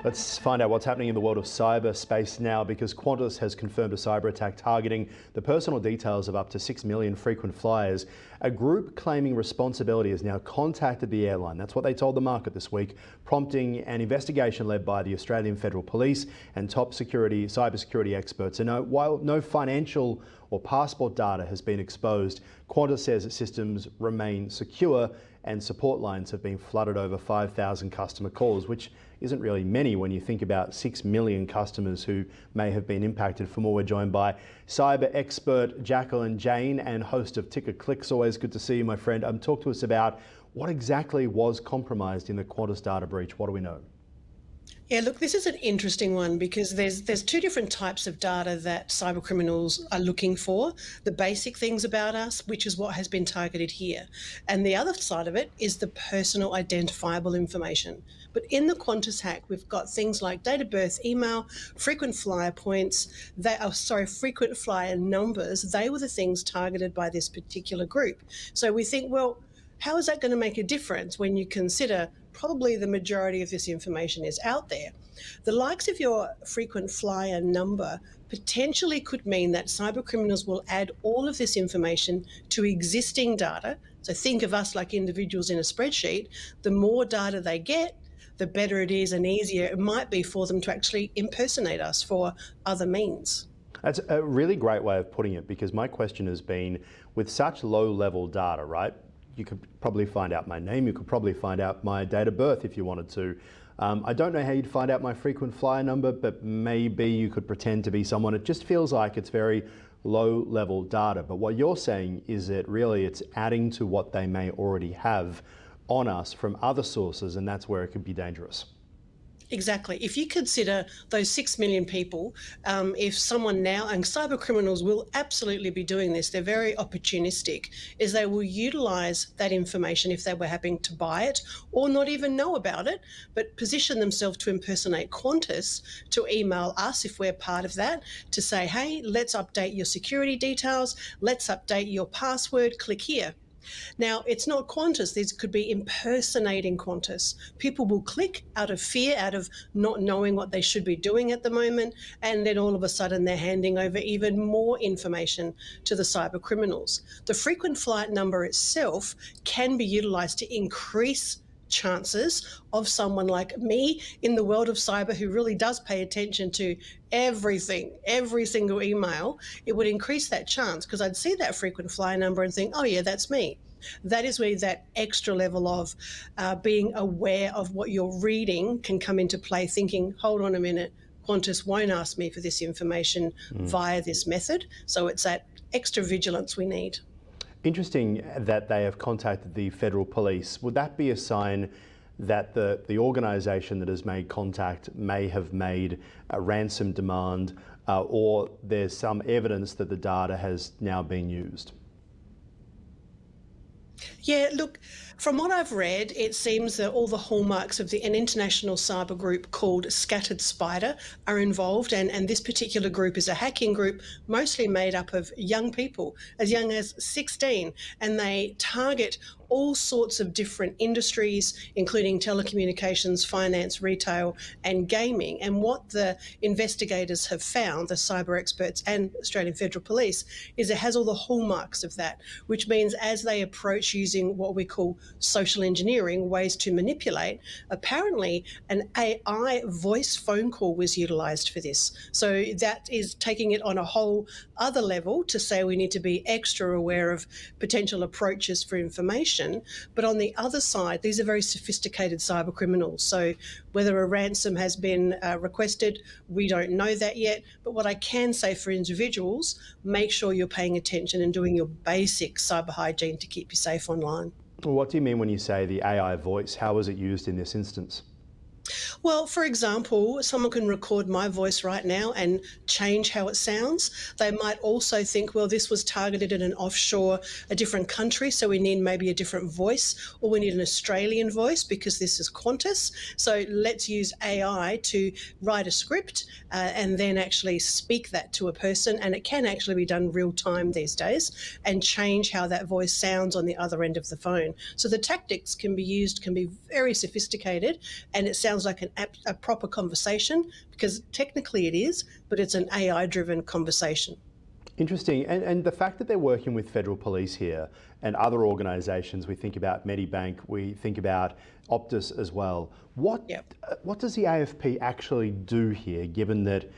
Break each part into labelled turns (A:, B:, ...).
A: Let's find out what's happening in the world of cyberspace now, because Qantas has confirmed a cyber attack targeting the personal details of up to 6 million frequent flyers. A group claiming responsibility has now contacted the airline. That's what they told the market this week, prompting an investigation led by the Australian Federal Police and top cybersecurity experts. And while no financial or passport data has been exposed, Qantas says its systems remain secure and support lines have been flooded over 5,000 customer calls, which isn't really many when you think about 6 million customers who may have been impacted. For more, we're joined by cyber expert Jacqueline Jane and host of Ticker Clicks. Always good to see you, my friend. Talk to us about what exactly was compromised in the Qantas data breach. What do we know?
B: Yeah, look, this is an interesting one because there's two different types of data that cyber criminals are looking for. The basic things about us, which is what has been targeted here. And the other side of it is the personal identifiable information. But in the Qantas hack, we've got things like date of birth, email, frequent flyer points, frequent flyer numbers. They were the things targeted by this particular group. So we think, well, how is that going to make a difference when you consider probably the majority of this information is out there? The likes of your frequent flyer number potentially could mean that cyber criminals will add all of this information to existing data. So think of us like individuals in a spreadsheet. The more data they get, the better it is and easier it might be for them to actually impersonate us for other means.
A: That's a really great way of putting it, because my question has been, with such low-level data, right? You could probably find out my name, you could probably find out my date of birth if you wanted to. I don't know how you'd find out my frequent flyer number, but maybe you could pretend to be someone. It just feels like it's very low-level data. But what you're saying is that really it's adding to what they may already have on us from other sources, and that's where it could be dangerous.
B: Exactly. If you consider those 6 million people, if someone now, and cyber criminals will absolutely be doing this, they're very opportunistic, is they will utilise that information if they were happening to buy it or not even know about it, but position themselves to impersonate Qantas, to email us if we're part of that, to say, hey, let's update your security details, let's update your password, click here. Now, it's not Qantas. This could be impersonating Qantas. People will click out of fear, out of not knowing what they should be doing at the moment, and then all of a sudden they're handing over even more information to the cyber criminals. The frequent flight number itself can be utilised to increase chances of someone like me in the world of cyber who really does pay attention to everything, every single email. It would increase that chance because I'd see that frequent flyer number and think, oh yeah, that's me. That is where that extra level of being aware of what you're reading can come into play, thinking, hold on a minute, Qantas won't ask me for this information via this method. So it's that extra vigilance we need.
A: Interesting that they have contacted the Federal Police. Would that be a sign that the organisation that has made contact may have made a ransom demand, or there's some evidence that the data has now been used?
B: Yeah, look, from what I've read, it seems that all the hallmarks of an international cyber group called Scattered Spider are involved, and this particular group is a hacking group mostly made up of young people, as young as 16, and they target all sorts of different industries, including telecommunications, finance, retail, and gaming. And what the investigators have found, the cyber experts and Australian Federal Police, is it has all the hallmarks of that, which means as they approach using what we call social engineering, ways to manipulate, apparently an AI voice phone call was utilised for this. So that is taking it on a whole other level to say we need to be extra aware of potential approaches for information. But on the other side, these are very sophisticated cyber criminals. So whether a ransom has been requested, we don't know that yet. But what I can say for individuals, make sure you're paying attention and doing your basic cyber hygiene to keep you safe online.
A: What do you mean when you say the AI voice? How was it used in this instance?
B: Well, for example, someone can record my voice right now and change how it sounds. They might also think, well, this was targeted at an offshore, a different country, so we need maybe a different voice, or we need an Australian voice because this is Qantas. So let's use AI to write a script and then actually speak that to a person. And it can actually be done real time these days and change how that voice sounds on the other end of the phone. So the tactics can be used, can be very sophisticated, and it sounds like a proper conversation, because technically it is, but it's an AI-driven conversation.
A: Interesting. And the fact that they're working with federal police here and other organisations, we think about Medibank, we think about Optus as well. What does the AFP actually do here, given that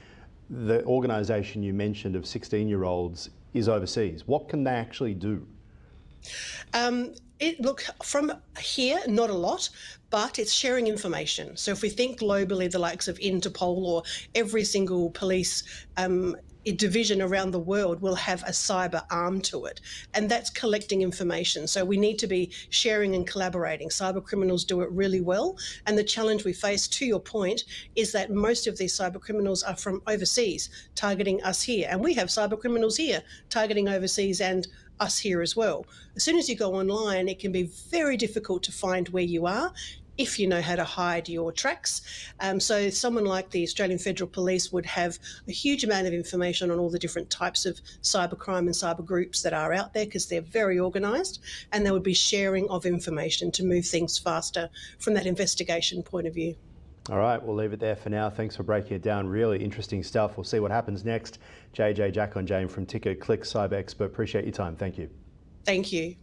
A: the organisation you mentioned of 16-year-olds is overseas? What can they actually do?
B: Look, from here, not a lot, but it's sharing information. So if we think globally, the likes of Interpol or every single police division around the world will have a cyber arm to it, and that's collecting information. So we need to be sharing and collaborating. Cyber criminals do it really well, and the challenge we face, to your point, is that most of these cyber criminals are from overseas, targeting us here, and we have cyber criminals here targeting overseas and us here as well. As soon as you go online, it can be very difficult to find where you are if you know how to hide your tracks. So someone like the Australian Federal Police would have a huge amount of information on all the different types of cybercrime and cyber groups that are out there, because they're very organised, and there would be sharing of information to move things faster from that investigation point of view.
A: All right, we'll leave it there for now. Thanks for breaking it down. Really interesting stuff. We'll see what happens next. JJ Jack on Jane from Ticker Click Cyber Expert. Appreciate your time. Thank you.
B: Thank you.